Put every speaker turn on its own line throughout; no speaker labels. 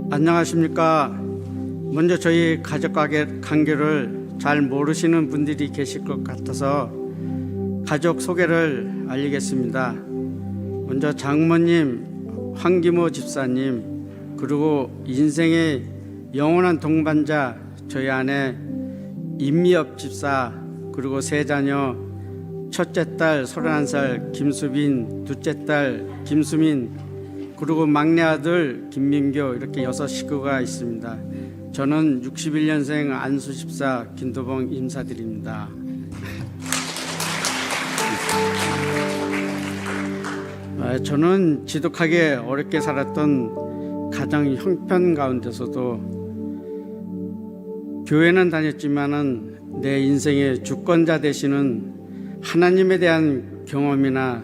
안녕하십니까. 먼저 저희 가족 관계를 잘 모르시는 분들이 계실 것 같아서 가족 소개를 알리겠습니다. 먼저 장모님 황기모 집사님, 그리고 인생의 영원한 동반자 저희 아내 임미엽 집사, 그리고 세 자녀, 첫째 딸 31살 김수빈, 둘째 딸 김수민, 그리고 막내 아들 김민교, 이렇게 6 식구가 있습니다. 저는 61년생 안수 집사 김도봉 인사드립니다. 저는 지독하게 어렵게 살았던 가정 형편 가운데서도 교회는 다녔지만은 내 인생의 주권자 되시는 하나님에 대한 경험이나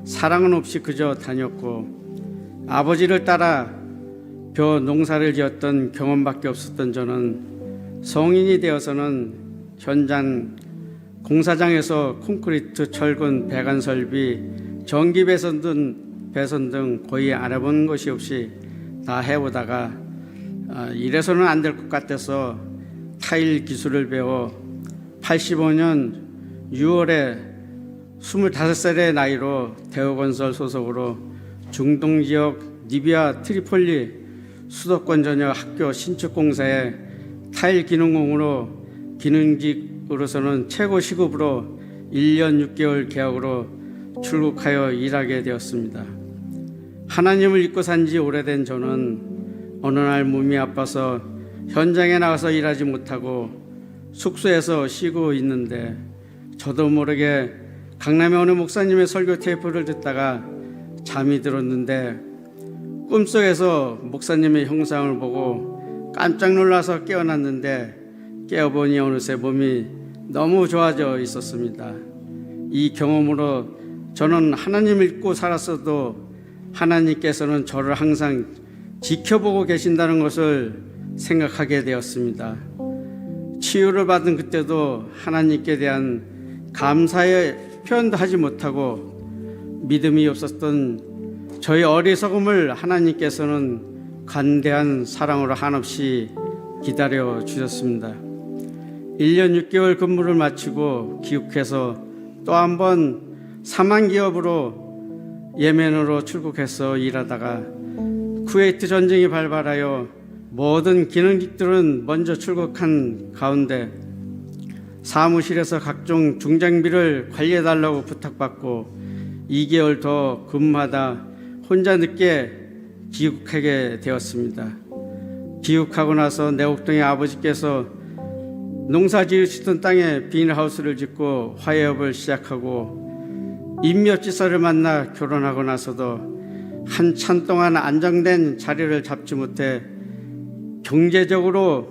사랑은 없이 그저 다녔고, 아버지를 따라 벼 농사를 지었던 경험밖에 없었던 저는 성인이 되어서는 현장 공사장에서 콘크리트, 철근, 배관 설비, 전기 배선 등 거의 알아본 것이 없이 다 해오다가 이래서는 안 될 것 같아서 타일 기술을 배워 85년 6월에 25살의 나이로 대우건설 소속으로 중동 지역 리비아 트리폴리 수도권 전역 학교 신축 공사에 타일 기능공으로 기능직으로서는 최고 시급으로 1년 6개월 계약으로 출국하여 일하게 되었습니다. 하나님을 잊고 산 지 오래된 저는 어느 날 몸이 아파서 현장에 나가서 일하지 못하고 숙소에서 쉬고 있는데 저도 모르게 강남의 어느 목사님의 설교 테이프를 듣다가 잠이 들었는데 꿈속에서 목사님의 형상을 보고 깜짝 놀라서 깨어났는데 깨어보니 어느새 몸이 너무 좋아져 있었습니다. 이 경험으로 저는 하나님을 잊고 살았어도 하나님께서는 저를 항상 지켜보고 계신다는 것을 생각하게 되었습니다. 치유를 받은 그때도 하나님께 대한 감사의 표현도 하지 못하고 믿음이 없었던 저희 어리석음을 하나님께서는 관대한 사랑으로 한없이 기다려 주셨습니다. 1년 6개월 근무를 마치고 귀국해서 또 한 번 사망기업으로 예멘으로 출국해서 일하다가 쿠웨이트 전쟁이 발발하여 모든 기능직들은 먼저 출국한 가운데 사무실에서 각종 중장비를 관리해달라고 부탁받고 2개월 더 근무하다 혼자 늦게 귀국하게 되었습니다. 귀국하고 나서 내곡동의 아버지께서 농사 지으시던 땅에 비닐하우스를 짓고 화해업을 시작하고 임미엽 지사를 만나 결혼하고 나서도 한참 동안 안정된 자리를 잡지 못해 경제적으로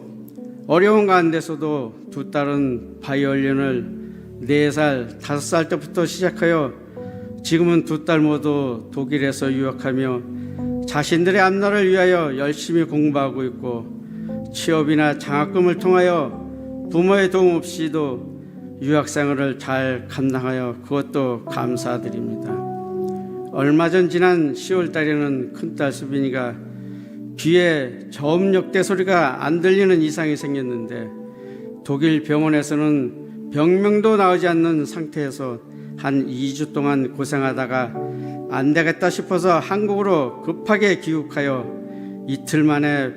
어려운 가운데서도 두 딸은 바이올린을 4살, 5살 때부터 시작하여 지금은 두 딸 모두 독일에서 유학하며 자신들의 앞날을 위하여 열심히 공부하고 있고, 취업이나 장학금을 통하여 부모의 도움 없이도 유학생활을 잘 감당하여 그것도 감사드립니다. 얼마 전 지난 10월 달에는 큰딸 수빈이가 귀에 저음역대 소리가 안 들리는 이상이 생겼는데 독일 병원에서는 병명도 나오지 않는 상태에서 한 2주 동안 고생하다가 안 되겠다 싶어서 한국으로 급하게 귀국하여 이틀 만에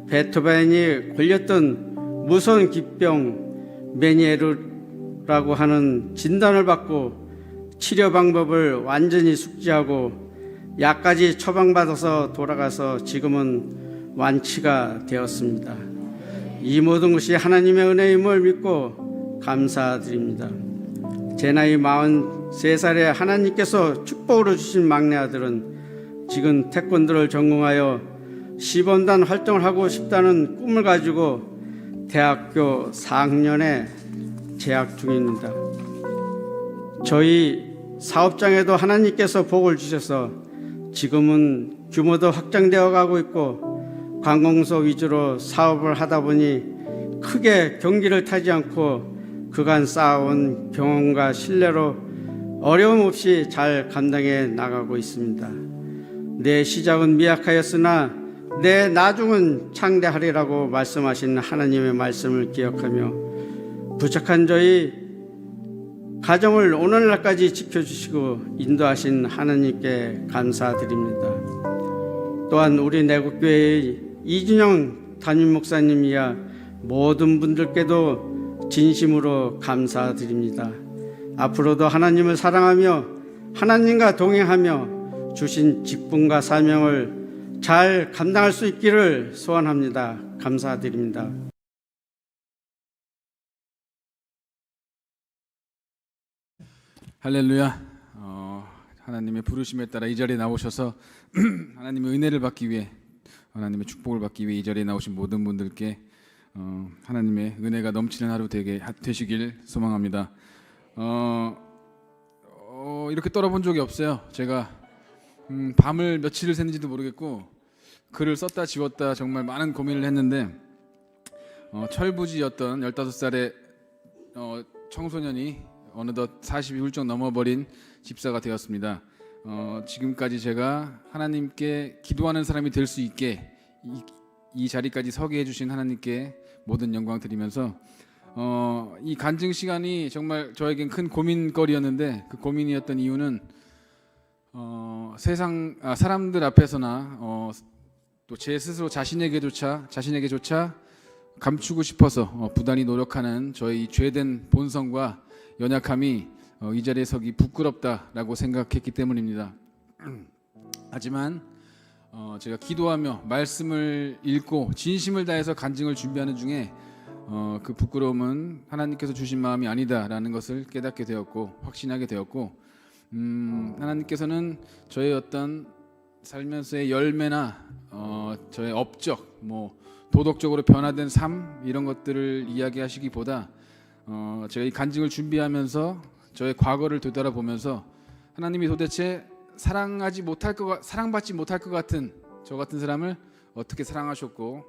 베토벤이 걸렸던 무서운 기병 메니에르라고 하는 진단을 받고 치료 방법을 완전히 숙지하고 약까지 처방받아서 돌아가서 지금은 완치가 되었습니다. 이 모든 것이 하나님의 은혜임을 믿고 감사드립니다. 제 나이 43살에 하나님께서 축복으로 주신 막내 아들은 지금 태권도를 전공하여 시범단 활동을 하고 싶다는 꿈을 가지고 대학교 4학년에 재학 중입니다. 저희 사업장에도 하나님께서 복을 주셔서 지금은 규모도 확장되어 가고 있고 관공서 위주로 사업을 하다 보니 크게 경기를 타지 않고 그간 쌓아온 경험과 신뢰로 어려움 없이 잘 감당해 나가고 있습니다. 내 시작은 미약하였으나 내 나중은 창대하리라고 말씀하신 하나님의 말씀을 기억하며 부족한 저희 가정을 오늘날까지 지켜주시고 인도하신 하나님께 감사드립니다. 또한 우리 내국교회의 이준영 담임 목사님이야 모든 분들께도 진심으로 감사드립니다. 앞으로도 하나님을 사랑하며 하나님과 동행하며 주신 직분과 사명을 잘 감당할 수 있기를 소원합니다. 감사드립니다.
할렐루야. 하나님의 부르심에 따라 이 자리에 나오셔서 하나님의 은혜를 받기 위해, 하나님의 축복을 받기 위해 이 자리에 나오신 모든 분들께 하나님의 은혜가 넘치는 하루 되시길 소망합니다. 이렇게 떨어본 적이 없어요. 제가 밤을 며칠을 샜는지도 모르겠고 글을 썼다 지웠다 정말 많은 고민을 했는데 철부지였던 15살의 청소년이 어느덧 40이 훌쩍 넘어버린 집사가 되었습니다. 지금까지 제가 하나님께 기도하는 사람이 될 수 있게 이 자리까지 서게 해주신 하나님께 모든 영광 드리면서 이 간증 시간이 정말 저에겐 큰 고민거리였는데 그 고민이었던 이유는 사람들 앞에서나 또 제 스스로 자신에게조차 감추고 싶어서 부단히 노력하는 저의 죄된 본성과 연약함이 이 자리에 서기 부끄럽다라고 생각했기 때문입니다. 하지만 제가 기도하며 말씀을 읽고 진심을 다해서 간증을 준비하는 중에 그 부끄러움은 하나님께서 주신 마음이 아니다라는 것을 깨닫게 되었고 확신하게 되었고 하나님께서는 저의 어떤 살면서의 열매나 저의 업적, 도덕적으로 변화된 삶 이런 것들을 이야기하시기보다 제가 이 간증을 준비하면서 저의 과거를 되돌아보면서 하나님이 도대체 사랑받지 못할 것 같은 저 같은 사람을 어떻게 사랑하셨고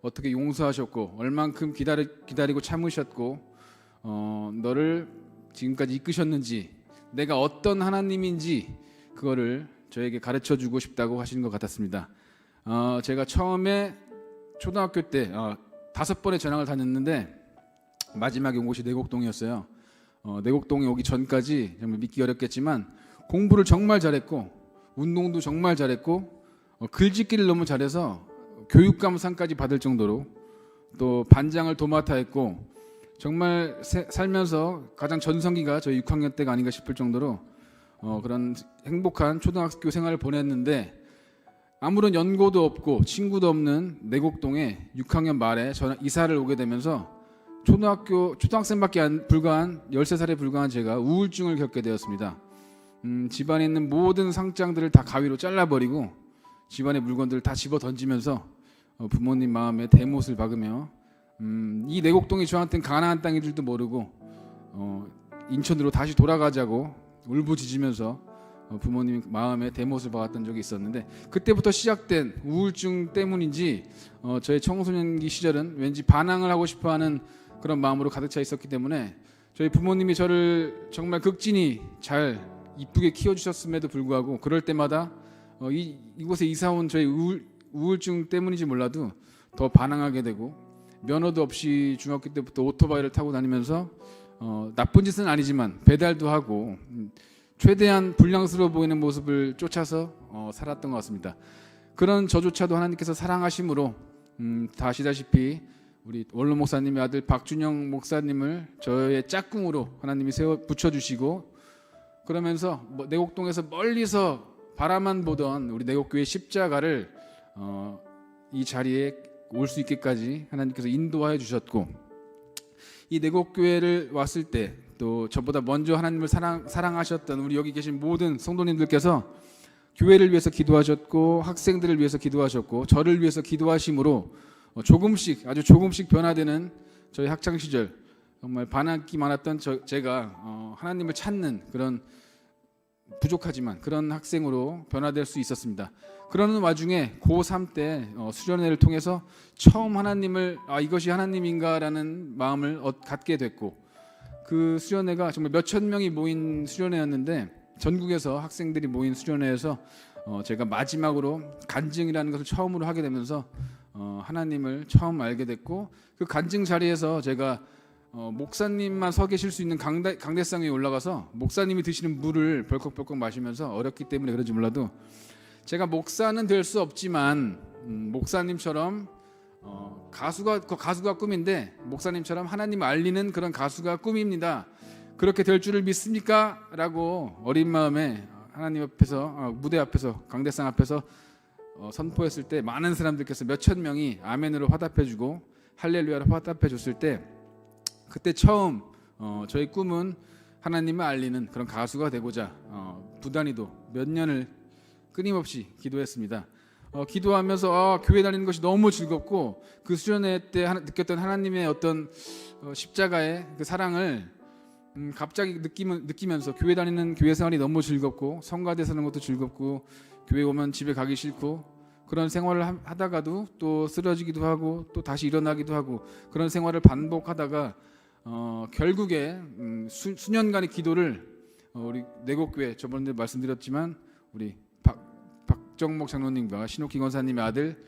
어떻게 용서하셨고 얼만큼 기다리고 참으셨고 너를 지금까지 이끄셨는지 내가 어떤 하나님인지 그거를 저에게 가르쳐주고 싶다고 하시는 것 같았습니다. 제가 처음에 초등학교 때 5번의 전학을 다녔는데 마지막에 온 곳이 내곡동이었어요. 내곡동에 오기 전까지 정말 믿기 어렵겠지만 공부를 정말 잘했고 운동도 정말 잘했고 글짓기를 너무 잘해서 교육감상까지 받을 정도로 또 반장을 도맡아 했고 정말 살면서 가장 전성기가 저희 6학년 때가 아닌가 싶을 정도로 그런 행복한 초등학교 생활을 보냈는데 아무런 연고도 없고 친구도 없는 내곡동에 6학년 말에 저는 이사를 오게 되면서 초등학생밖에 불과한 13살에 불과한 제가 우울증을 겪게 되었습니다. 집안에 있는 모든 상장들을 다 가위로 잘라버리고 집안의 물건들을 다 집어 던지면서 부모님 마음에 대못을 박으며 이 내곡동이 저한테는 가나안 땅인 줄도 모르고 인천으로 다시 돌아가자고 울부짖으면서 부모님 마음에 대못을 박았던 적이 있었는데 그때부터 시작된 우울증 때문인지 저의 청소년기 시절은 왠지 반항을 하고 싶어하는 그런 마음으로 가득 차 있었기 때문에 저희 부모님이 저를 정말 극진히 잘 이쁘게 키워주셨음에도 불구하고 그럴 때마다 이곳에 이사온 저희 우울증 때문인지 몰라도 더 반항하게 되고 면허도 없이 중학교 때부터 오토바이를 타고 다니면서 나쁜 짓은 아니지만 배달도 하고 최대한 불량스러워 보이는 모습을 쫓아서 살았던 것 같습니다. 그런 저조차도 하나님께서 사랑하심으로 다 아시다시피 우리 원로 목사님의 아들 박준영 목사님을 저의 짝꿍으로 하나님이 붙여주시고 그러면서 내곡동에서 멀리서 바라만 보던 우리 내곡교회 십자가를 이 자리에 올 수 있게까지 하나님께서 인도하여 주셨고 이 내곡교회를 왔을 때 또 저보다 먼저 하나님을 사랑하셨던 우리 여기 계신 모든 성도님들께서 교회를 위해서 기도하셨고 학생들을 위해서 기도하셨고 저를 위해서 기도하심으로 아주 조금씩 변화되는 저희 학창시절 정말 반항기 많았던 제가 하나님을 찾는 그런 부족하지만 그런 학생으로 변화될 수 있었습니다. 그러는 와중에 고3 때 수련회를 통해서 처음 하나님을 이것이 하나님인가라는 마음을 갖게 됐고, 그 수련회가 정말 몇천 명이 모인 수련회였는데, 전국에서 학생들이 모인 수련회에서 제가 마지막으로 간증이라는 것을 처음으로 하게 되면서 하나님을 처음 알게 됐고, 그 간증 자리에서 제가 목사님만 서 계실 수 있는 강대상에 올라가서 목사님이 드시는 물을 벌컥벌컥 마시면서, 어렸기 때문에 그런지 몰라도 제가 목사는 될 수 없지만 목사님처럼 가수가 꿈인데 목사님처럼 하나님을 알리는 그런 가수가 꿈입니다. 그렇게 될 줄을 믿습니까? 라고 어린 마음에 하나님 앞에서 무대 앞에서 강대상 앞에서 선포했을 때 많은 사람들께서 몇천 명이 아멘으로 화답해주고 할렐루야로 화답해줬을 때, 그때 처음 저의 꿈은 하나님을 알리는 그런 가수가 되고자 부단히도 몇 년을 끊임없이 기도했습니다. 기도하면서 교회 다니는 것이 너무 즐겁고, 그 수련회 때 느꼈던 하나님의 어떤 십자가의 그 사랑을 갑자기 느끼면서 교회 다니는 교회 생활이 너무 즐겁고, 성가대 사는 것도 즐겁고, 교회 오면 집에 가기 싫고, 그런 생활을 하다가도 또 쓰러지기도 하고 또 다시 일어나기도 하고, 그런 생활을 반복하다가 결국에 수년간의 기도를 우리 내곡교회, 저번에 말씀드렸지만 우리 박정목 장로님과 신옥기 권사님의 아들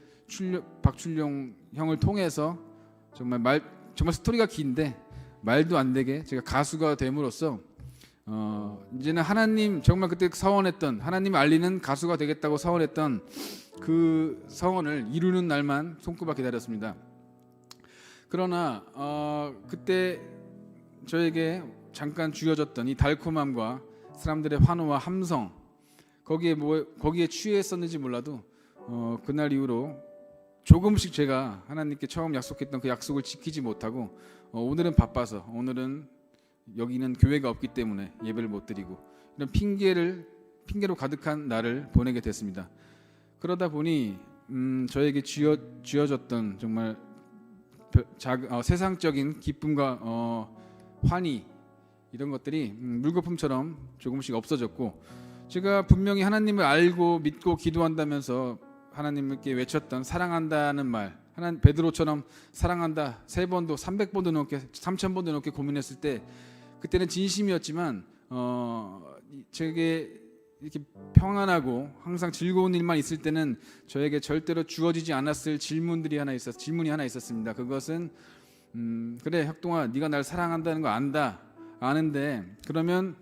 박출룡 형을 통해서 정말 스토리가 긴데 말도 안 되게 제가 가수가 됨으로써 이제는 하나님, 정말 그때 서원했던, 하나님을 알리는 가수가 되겠다고 서원했던 그 서원을 이루는 날만 손꼽아 기다렸습니다. 그러나 그때 저에게 잠깐 주어졌던 이 달콤함과 사람들의 환호와 함성, 거기에 취했었는지 몰라도 그날 이후로 조금씩 제가 하나님께 처음 약속했던 그 약속을 지키지 못하고, 오늘은 바빠서, 오늘은 여기는 교회가 없기 때문에 예배를 못 드리고, 이런 핑계로 가득한 날을 보내게 됐습니다. 그러다 보니 저에게 쥐어졌던 정말 세상적인 기쁨과 환희, 이런 것들이 물거품처럼 조금씩 없어졌고, 제가 분명히 하나님을 알고 믿고 기도한다면서 하나님께 외쳤던 사랑한다는 말, 베드로처럼 사랑한다 3번도 300번도 넘게 3000번도 넘게 고민했을 때, 그때는 진심이었지만 제게 이렇게 평안하고 항상 즐거운 일만 있을 때는 저에게 절대로 주어지지 않았을 질문이 하나 있었습니다. 그것은 그래 혁동아, 네가 날 사랑한다는 거 아는데 그러면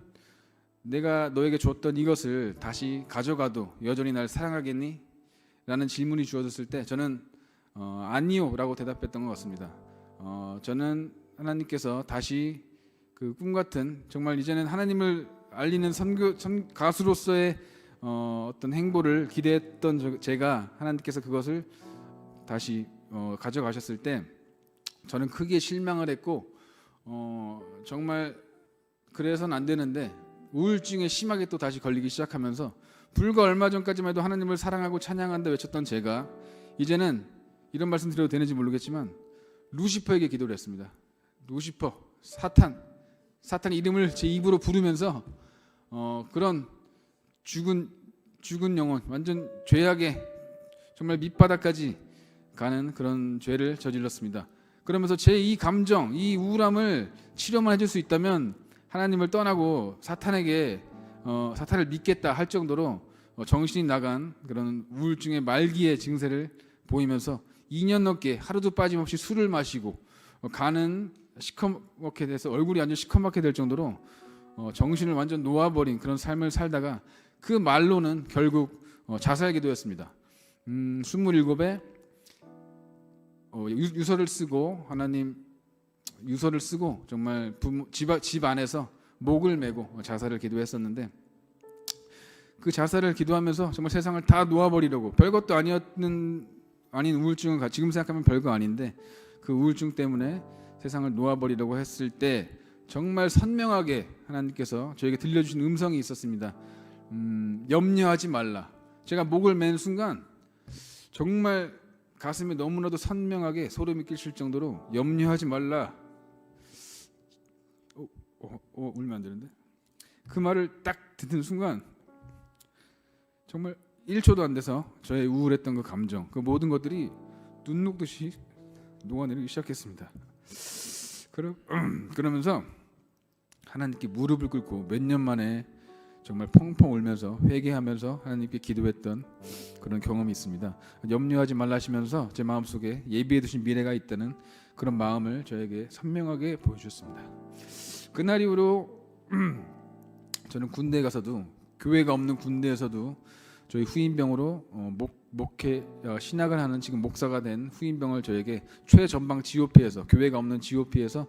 내가 너에게 줬던 이것을 다시 가져가도 여전히 날 사랑하겠니? 라는 질문이 주어졌을 때 저는 아니요 라고 대답했던 것 같습니다. 저는 하나님께서 다시 그 꿈같은, 정말 이제는 하나님을 알리는 가수로서의 어떤 행보를 기대했던 제가, 하나님께서 그것을 다시 가져가셨을 때 저는 크게 실망을 했고, 정말 그래서는 안 되는데 우울증에 심하게 또 다시 걸리기 시작하면서, 불과 얼마 전까지만 해도 하나님을 사랑하고 찬양한다 외쳤던 제가 이제는, 이런 말씀 드려도 되는지 모르겠지만 루시퍼에게 기도를 했습니다. 루시퍼, 사탄 이름을 제 입으로 부르면서 그런 죽은 영혼, 완전 죄악의 정말 밑바닥까지 가는 그런 죄를 저질렀습니다. 그러면서 제 이 감정, 이 우울함을 치료만 해줄 수 있다면 하나님을 떠나고 사탄을 믿겠다 할 정도로 정신이 나간 그런 우울증의 말기의 증세를 보이면서 2년 넘게 하루도 빠짐없이 술을 마시고 간은 시커멓게 돼서 얼굴이 완전 시커멓게 될 정도로 정신을 완전 놓아버린 그런 삶을 살다가, 그 말로는 결국 자살 기도였습니다. 27에 유서를 쓰고, 하나님 유서를 쓰고 정말 집 안에서 목을 메고 자살을 기도했었는데, 그 자살을 기도하면서 정말 세상을 다 놓아버리려고, 별것도 아닌 우울증은 지금 생각하면 별거 아닌데 그 우울증 때문에 세상을 놓아버리려고 했을 때 정말 선명하게 하나님께서 저에게 들려주신 음성이 있었습니다. 염려하지 말라. 제가 목을 맨 순간 정말 가슴에 너무나도 선명하게 소름이 끼칠 정도로 염려하지 말라. 울면 안 되는데 그 말을 딱 듣는 순간 정말 1초도 안 돼서 저의 우울했던 그 감정, 그 모든 것들이 눈 녹듯이 녹아내리기 시작했습니다. 그러면서 하나님께 무릎을 꿇고 몇 년 만에 정말 펑펑 울면서 회개하면서 하나님께 기도했던 그런 경험이 있습니다. 염려하지 말라시면서 제 마음속에 예비해 두신 미래가 있다는 그런 마음을 저에게 선명하게 보여주셨습니다. 그날 이후로 저는 군대에 가서도, 교회가 없는 군대에서도 저희 후임병으로 신학을 하는 지금 목사가 된 후임병을 저에게 최전방 GOP에서, 교회가 없는 GOP에서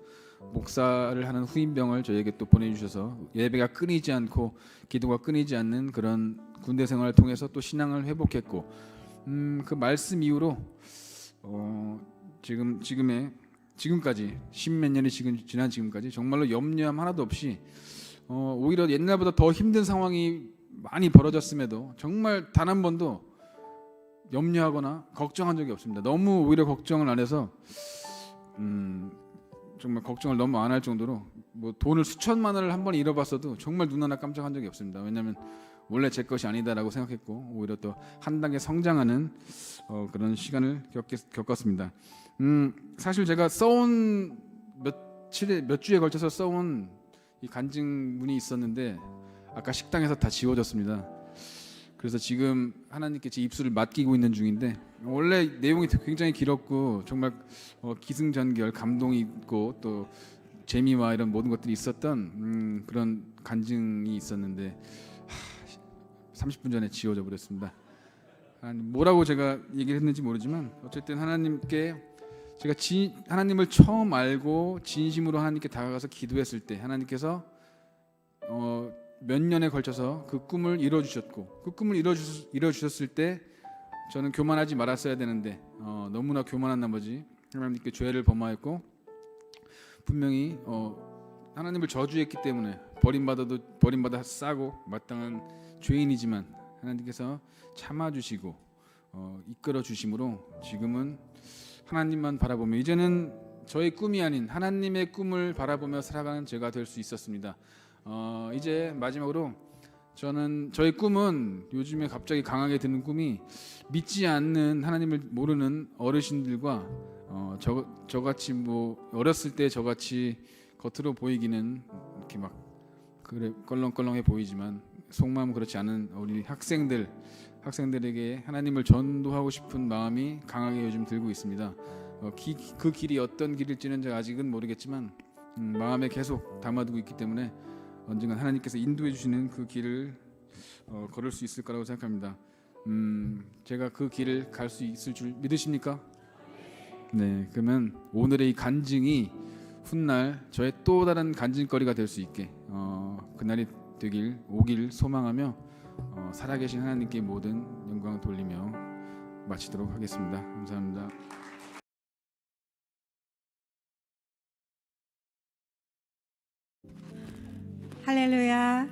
목사를 하는 후임병을 저에게 또 보내주셔서 예배가 끊이지 않고 기도가 끊이지 않는 그런 군대 생활을 통해서 또 신앙을 회복했고, 그 말씀 이후로 지금까지 십몇 년이 지난 지금까지 정말로 염려함 하나도 없이 오히려 옛날보다 더 힘든 상황이 많이 벌어졌음에도 정말 단 한 번도 염려하거나 걱정한 적이 없습니다. 너무 오히려 걱정을 안 해서 정말 걱정을 너무 안 할 정도로 뭐 돈을 수천만 원을 한 번 잃어봤어도 정말 눈 하나 깜짝한 적이 없습니다. 왜냐하면 원래 제 것이 아니다라고 생각했고 오히려 또 한 단계 성장하는 그런 시간을 겪었습니다. 사실 제가 써온 몇 주에 걸쳐서 써온 이 간증문이 있었는데 아까 식당에서 다 지워졌습니다. 그래서 지금 하나님께 제 입술을 맡기고 있는 중인데, 원래 내용이 굉장히 길었고 정말 기승전결, 감동이 있고 또 재미와 이런 모든 것들이 있었던 그런 간증이 있었는데 30분 전에 지워져 버렸습니다. 뭐라고 제가 얘기를 했는지 모르지만 어쨌든 하나님께 제가 하나님을 처음 알고 진심으로 하나님께 다가가서 기도했을 때 하나님께서 몇 년에 걸쳐서 그 꿈을 이뤄주셨고, 그 꿈을 이뤄주셨을 때 저는 교만하지 말았어야 되는데 너무나 교만한 나머지 하나님께 죄를 범하였고, 분명히 하나님을 저주했기 때문에 버림받아 싸고 마땅한 죄인이지만 하나님께서 참아주시고 이끌어 주심으로 지금은 하나님만 바라보며, 이제는 저의 꿈이 아닌 하나님의 꿈을 바라보며 살아가는 제가 될 수 있었습니다. 이제 마지막으로 저의 꿈은, 요즘에 갑자기 강하게 드는 꿈이, 믿지 않는, 하나님을 모르는 어르신들과 저같이 뭐 어렸을 때 저같이 겉으로 보이기는 이렇게 막 그래 껄렁껄렁해 보이지만 속마음 그렇지 않은 우리 학생들에게 하나님을 전도하고 싶은 마음이 강하게 요즘 들고 있습니다. 그 길이 어떤 길일지는 제가 아직은 모르겠지만 마음에 계속 담아두고 있기 때문에 언젠가 하나님께서 인도해 주시는 그 길을 걸을 수 있을 거라고 생각합니다. 제가 그 길을 갈 수 있을 줄 믿으십니까? 네, 그러면 오늘의 이 간증이 훗날 저의 또 다른 간증거리가 될 수 있게 그날이 오길 소망하며 살아계신 하나님께 모든 영광을 돌리며 마치도록 하겠습니다. 감사합니다.
할렐루야.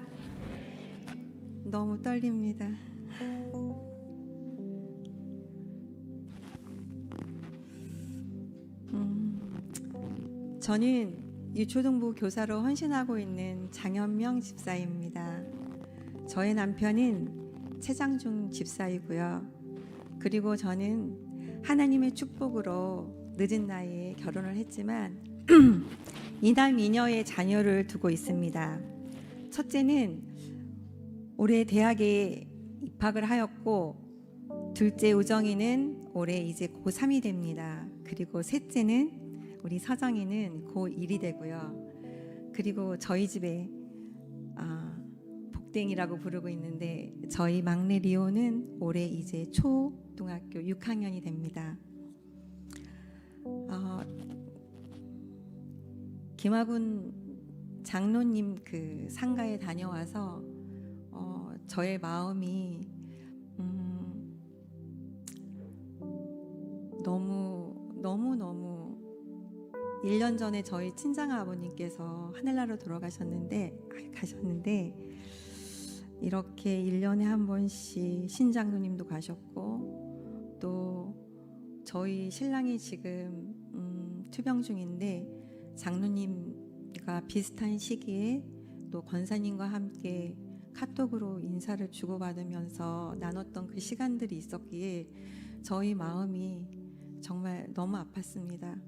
너무 떨립니다. 저는 유초등부 교사로 헌신하고 있는 장현명 집사입니다. 저의 남편은 최장중 집사이고요. 그리고 저는 하나님의 축복으로 늦은 나이에 결혼을 했지만 이남 이녀의 자녀를 두고 있습니다. 첫째는 올해 대학에 입학을 하였고, 둘째 우정이는 올해 이제 고3이 됩니다. 그리고 셋째는 우리 서정이는 고1이 되고요. 그리고 저희 집에 복댕이라고 부르고 있는데, 저희 막내 리오는 올해 이제 초등학교 6학년이 됩니다. 김학훈 장로님 그 상가에 다녀와서 저의 마음이 너무 1년 전에 저희 친정 아버님께서 하늘나라로 가셨는데 이렇게 1년에 한 번씩 신장로님도 가셨고, 또 저희 신랑이 지금 투병 중인데 장로님 비슷한 시기에 또 권사님과 함께 카톡으로 인사를 주고받으면서 나눴던 그 시간들이 있었기에 저희 마음이 정말 너무 아팠습니다.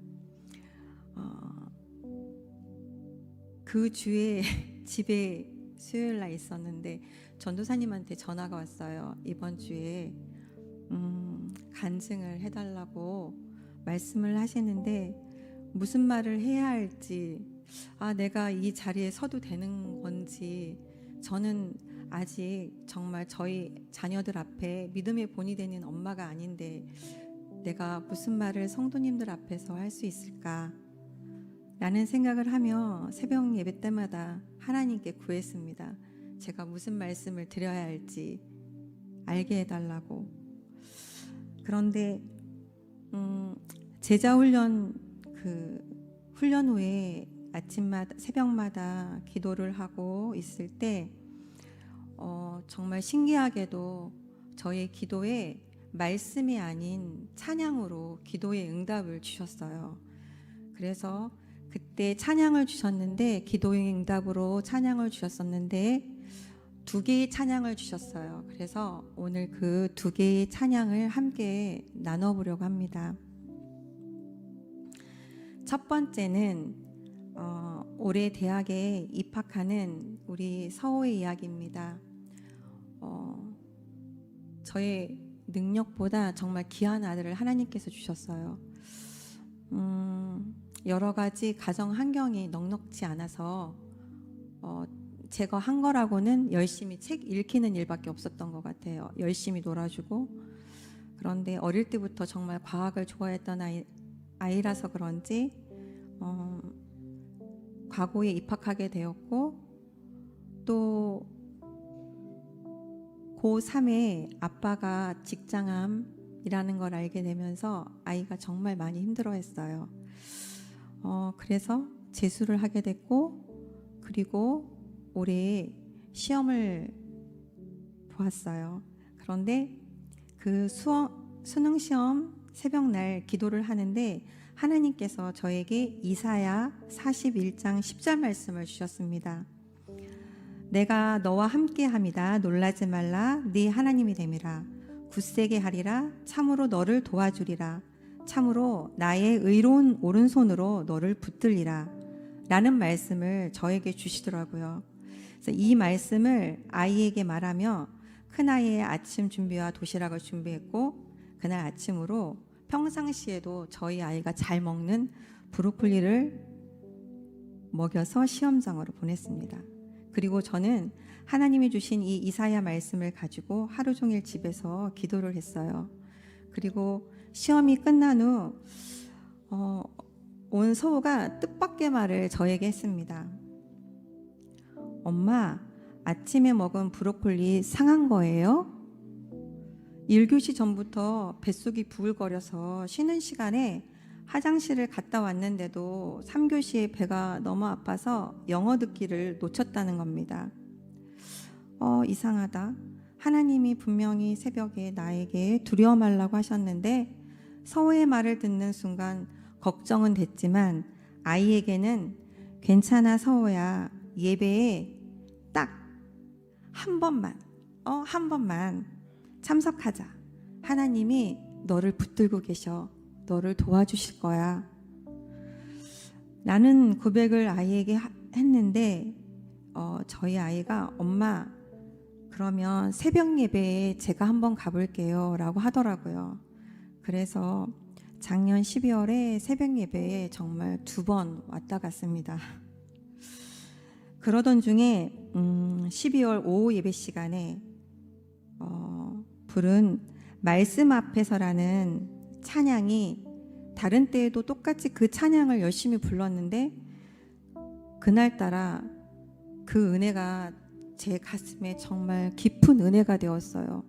그 주에 집에 수요일 날 있었는데 전도사님한테 전화가 왔어요. 이번 주에 간증을 해달라고 말씀을 하시는데 무슨 말을 해야 할지, 내가 이 자리에 서도 되는 건지, 저는 아직 정말 저희 자녀들 앞에 믿음의 본이 되는 엄마가 아닌데 내가 무슨 말을 성도님들 앞에서 할 수 있을까 라는 생각을 하며 새벽 예배 때마다 하나님께 구했습니다. 제가 무슨 말씀을 드려야 할지 알게 해달라고. 그런데 제자훈련 훈련 후에 아침마다 새벽마다 기도를 하고 있을 때 정말 신기하게도 저의 기도에 말씀이 아닌 찬양으로 기도의 응답을 주셨어요. 그래서 그때 찬양을 주셨는데, 기도의 응답으로 찬양을 주셨었는데 2개의 찬양을 주셨어요. 그래서 오늘 그 2개의 찬양을 함께 나눠보려고 합니다. 첫 번째는 올해 대학에 입학하는 우리 서호의 이야기입니다. 저의 능력보다 정말 귀한 아들을 하나님께서 주셨어요. 여러 가지 가정 환경이 넉넉지 않아서 제가 한 거라고는 열심히 책 읽히는 일밖에 없었던 것 같아요. 열심히 놀아주고. 그런데 어릴 때부터 정말 과학을 좋아했던 아이라서 그런지 과고에 입학하게 되었고, 또 고3에 아빠가 직장암이라는 걸 알게 되면서 아이가 정말 많이 힘들어했어요. 그래서 재수를 하게 됐고, 그리고 올해 시험을 보았어요. 그런데 그 수능 시험 새벽날 기도를 하는데 하나님께서 저에게 이사야 41장 10절 말씀을 주셨습니다. 내가 너와 함께함이다. 놀라지 말라. 네 하나님이 됨이라. 굳세게 하리라. 참으로 너를 도와주리라. 참으로 나의 의로운 오른손으로 너를 붙들리라. 라는 말씀을 저에게 주시더라고요. 그래서 이 말씀을 아이에게 말하며 큰아이의 아침 준비와 도시락을 준비했고, 그날 아침으로 평상시에도 저희 아이가 잘 먹는 브로콜리를 먹여서 시험장으로 보냈습니다. 그리고 저는 하나님이 주신 이 이사야 말씀을 가지고 하루 종일 집에서 기도를 했어요. 그리고 시험이 끝난 후 온 서우가 뜻밖의 말을 저에게 했습니다. 엄마, 아침에 먹은 브로콜리 상한 거예요? 1교시 전부터 뱃속이 부글거려서 쉬는 시간에 화장실을 갔다 왔는데도 3교시에 배가 너무 아파서 영어 듣기를 놓쳤다는 겁니다. 이상하다. 하나님이 분명히 새벽에 나에게 두려워 말라고 하셨는데 서우의 말을 듣는 순간 걱정은 됐지만 아이에게는 괜찮아 서우야, 예배에 딱 한 번만 참석하자. 하나님이 너를 붙들고 계셔. 너를 도와주실 거야. 라는 고백을 아이에게 했는데 저희 아이가 엄마, 그러면 새벽 예배에 제가 한번 가볼게요 라고 하더라고요. 그래서 작년 12월에 새벽 예배에 정말 2번 왔다 갔습니다. 그러던 중에 12월 오후 예배 시간에 부른 말씀 앞에서라는 찬양이, 다른 때에도 똑같이 그 찬양을 열심히 불렀는데 그날따라 그 은혜가 제 가슴에 정말 깊은 은혜가 되었어요.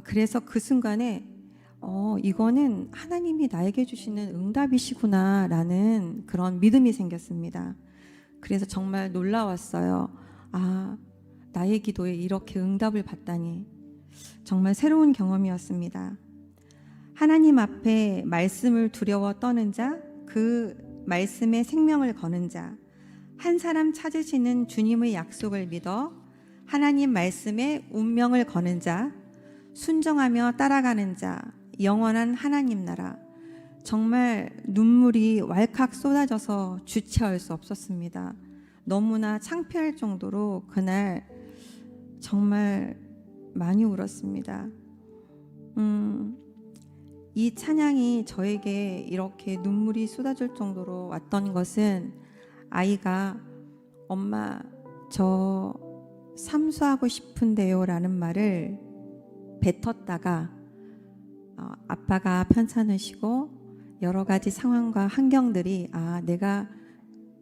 그래서 그 순간에 이거는 하나님이 나에게 주시는 응답이시구나 라는 그런 믿음이 생겼습니다. 그래서 정말 놀라웠어요. 나의 기도에 이렇게 응답을 받다니. 정말 새로운 경험이었습니다. 하나님 앞에 말씀을 두려워 떠는 자, 그 말씀에 생명을 거는 자, 한 사람 찾으시는 주님의 약속을 믿어 하나님 말씀에 운명을 거는 자, 순종하며 따라가는 자, 영원한 하나님 나라. 정말 눈물이 왈칵 쏟아져서 주체할 수 없었습니다. 너무나 창피할 정도로 그날 정말 많이 울었습니다. 이 찬양이 저에게 이렇게 눈물이 쏟아질 정도로 왔던 것은 아이가 엄마 저 삼수하고 싶은데요 라는 말을 뱉었다가 아빠가 편찮으시고 여러 가지 상황과 환경들이 내가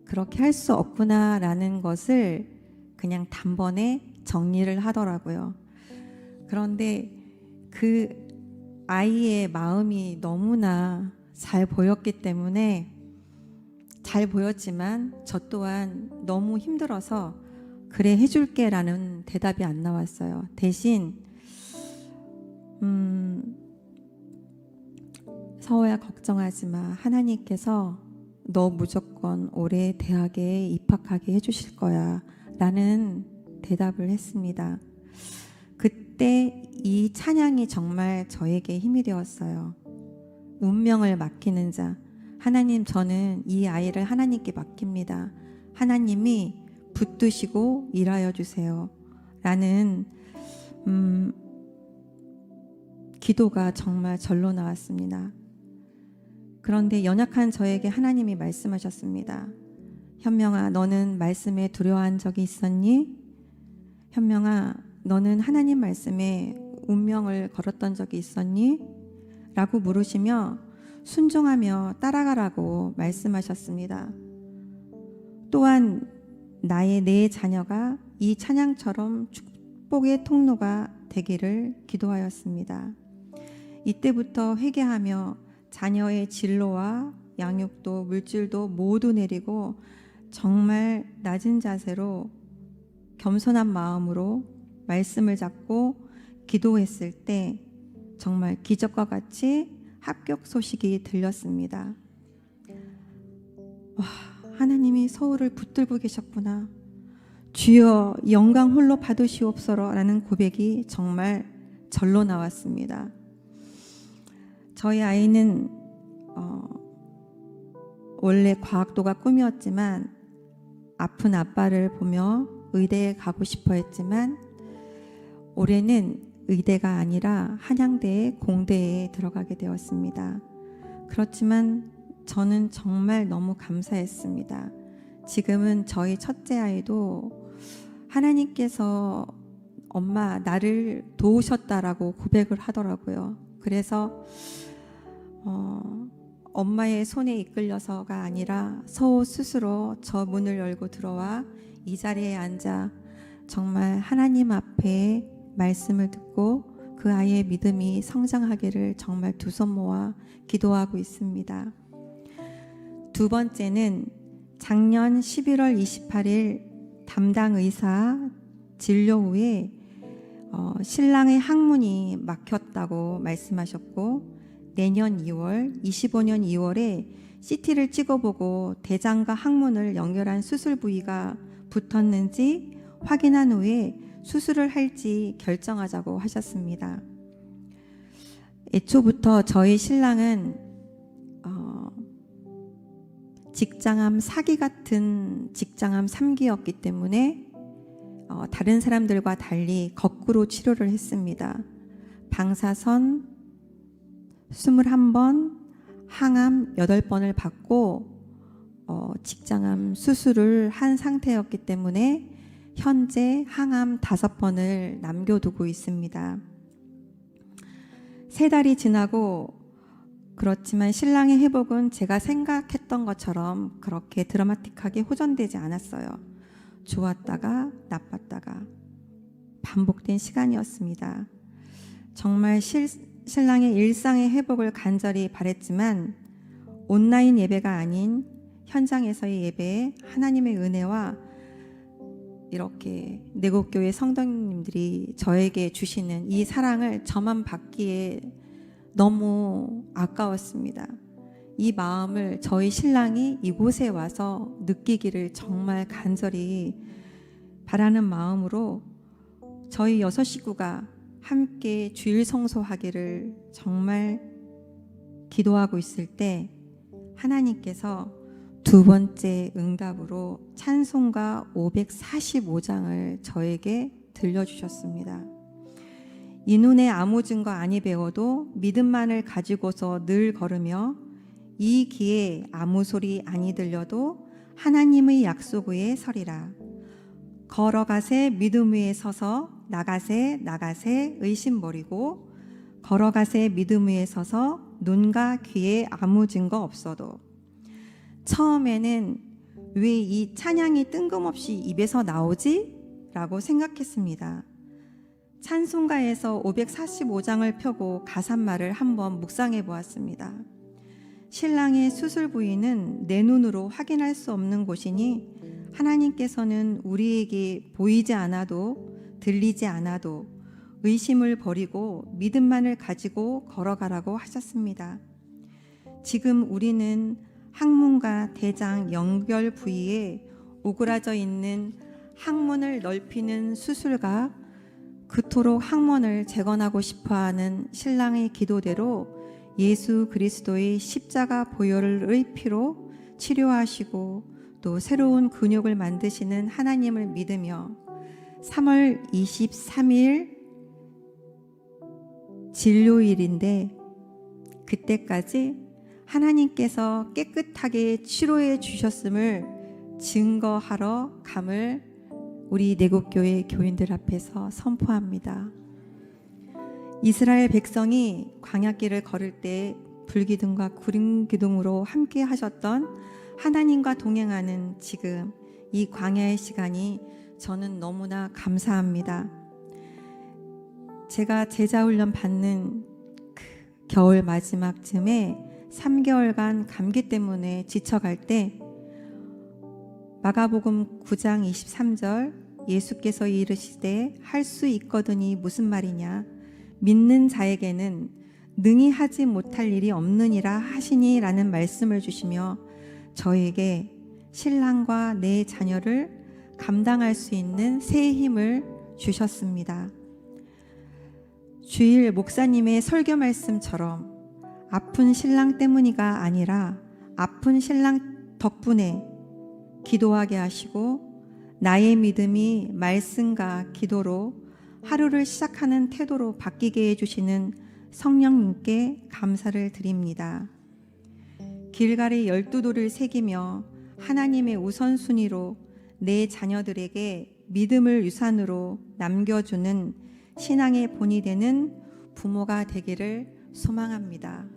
그렇게 할 수 없구나 라는 것을 그냥 단번에 정리를 하더라고요. 그런데 그 아이의 마음이 너무나 잘 보였기 때문에 잘 보였지만 저 또한 너무 힘들어서 그래 해줄게 라는 대답이 안 나왔어요. 대신 서호야 걱정하지 마. 하나님께서 너 무조건 올해 대학에 입학하게 해주실 거야 라는 대답을 했습니다. 그때 이 찬양이 정말 저에게 힘이 되었어요. 운명을 맡기는 자. 하나님 저는 이 아이를 하나님께 맡깁니다. 하나님이 붙드시고 일하여 주세요 라는 기도가 정말 절로 나왔습니다. 그런데 연약한 저에게 하나님이 말씀하셨습니다. 현명아 너는 말씀에 두려워한 적이 있었니? 현명아 너는 하나님 말씀에 운명을 걸었던 적이 있었니? 라고 물으시며 순종하며 따라가라고 말씀하셨습니다. 또한 나의 내 자녀가 이 찬양처럼 축복의 통로가 되기를 기도하였습니다. 이때부터 회개하며 자녀의 진로와 양육도 물질도 모두 내리고 정말 낮은 자세로 겸손한 마음으로 말씀을 잡고 기도했을 때 정말 기적과 같이 합격 소식이 들렸습니다. 와, 하나님이 서울을 붙들고 계셨구나. 주여 영광 홀로 받으시옵소서 라는 고백이 정말 절로 나왔습니다. 저희 아이는 원래 과학도가 꿈이었지만 아픈 아빠를 보며 의대에 가고 싶어 했지만 올해는 의대가 아니라 한양대 공대에 들어가게 되었습니다. 그렇지만 저는 정말 너무 감사했습니다. 지금은 저희 첫째 아이도 하나님께서 엄마 나를 도우셨다라고 고백을 하더라고요. 그래서 엄마의 손에 이끌려서가 아니라 서호 스스로 저 문을 열고 들어와 이 자리에 앉아 정말 하나님 앞에 말씀을 듣고 그 아이의 믿음이 성장하기를 정말 두 손 모아 기도하고 있습니다. 두 번째는 작년 11월 28일 담당 의사 진료 후에 신랑의 항문이 막혔다고 말씀하셨고 내년 2월, 25년 2월에 CT를 찍어보고 대장과 항문을 연결한 수술 부위가 붙었는지 확인한 후에 수술을 할지 결정하자고 하셨습니다. 애초부터 저희 신랑은 직장암 4기 같은 직장암 3기였기 때문에 다른 사람들과 달리 거꾸로 치료를 했습니다. 방사선 21번, 항암 8번을 받고 직장암 수술을 한 상태였기 때문에 현재 항암 5번을 남겨두고 있습니다. 3달이 지나고 그렇지만 신랑의 회복은 제가 생각했던 것처럼 그렇게 드라마틱하게 호전되지 않았어요. 좋았다가 나빴다가 반복된 시간이었습니다. 정말 신랑의 일상의 회복을 간절히 바랬지만 온라인 예배가 아닌 현장에서의 예배에 하나님의 은혜와 이렇게 내곡교회 성도님들이 저에게 주시는 이 사랑을 저만 받기에 너무 아까웠습니다. 이 마음을 저희 신랑이 이곳에 와서 느끼기를 정말 간절히 바라는 마음으로 저희 6 식구가 함께 주일 성소하기를 정말 기도하고 있을 때 하나님께서 두 번째 응답으로 찬송가 545장을 저에게 들려주셨습니다. 이 눈에 아무 증거 아니 배워도 믿음만을 가지고서 늘 걸으며 이 귀에 아무 소리 아니 들려도 하나님의 약속 위에 서리라. 걸어가세 믿음 위에 서서 나가세 의심 버리고 걸어가세 믿음 위에 서서 눈과 귀에 아무 증거 없어도. 처음에는 왜 이 찬양이 뜬금없이 입에서 나오지? 라고 생각했습니다. 찬송가에서 545장을 펴고 가사말을 한번 묵상해 보았습니다. 신랑의 수술 부위는 내 눈으로 확인할 수 없는 곳이니 하나님께서는 우리에게 보이지 않아도 들리지 않아도 의심을 버리고 믿음만을 가지고 걸어가라고 하셨습니다. 지금 우리는 항문과 대장 연결 부위에 오그라져 있는 항문을 넓히는 수술과 그토록 항문을 재건하고 싶어하는 신랑의 기도대로 예수 그리스도의 십자가 보혈의 피로 치료하시고 또 새로운 근육을 만드시는 하나님을 믿으며 3월 23일 진료일인데 그때까지 하나님께서 깨끗하게 치료해 주셨음을 증거하러 감을 우리 내국교회 교인들 앞에서 선포합니다. 이스라엘 백성이 광야길을 걸을 때 불기둥과 구름기둥으로 함께 하셨던 하나님과 동행하는 지금 이 광야의 시간이 저는 너무나 감사합니다. 제가 제자훈련 받는 그 겨울 마지막쯤에 3개월간 감기 때문에 지쳐갈 때 마가복음 9장 23절 예수께서 이르시되 할 수 있거든이 무슨 말이냐 믿는 자에게는 능히 하지 못할 일이 없느니라 하시니 라는 말씀을 주시며 저에게 신랑과 내 자녀를 감당할 수 있는 새 힘을 주셨습니다. 주일 목사님의 설교 말씀처럼 아픈 신랑 때문이가 아니라 아픈 신랑 덕분에 기도하게 하시고 나의 믿음이 말씀과 기도로 하루를 시작하는 태도로 바뀌게 해주시는 성령님께 감사를 드립니다. 길갈의 12돌을 새기며 하나님의 우선순위로 내 자녀들에게 믿음을 유산으로 남겨주는 신앙의 본이 되는 부모가 되기를 소망합니다.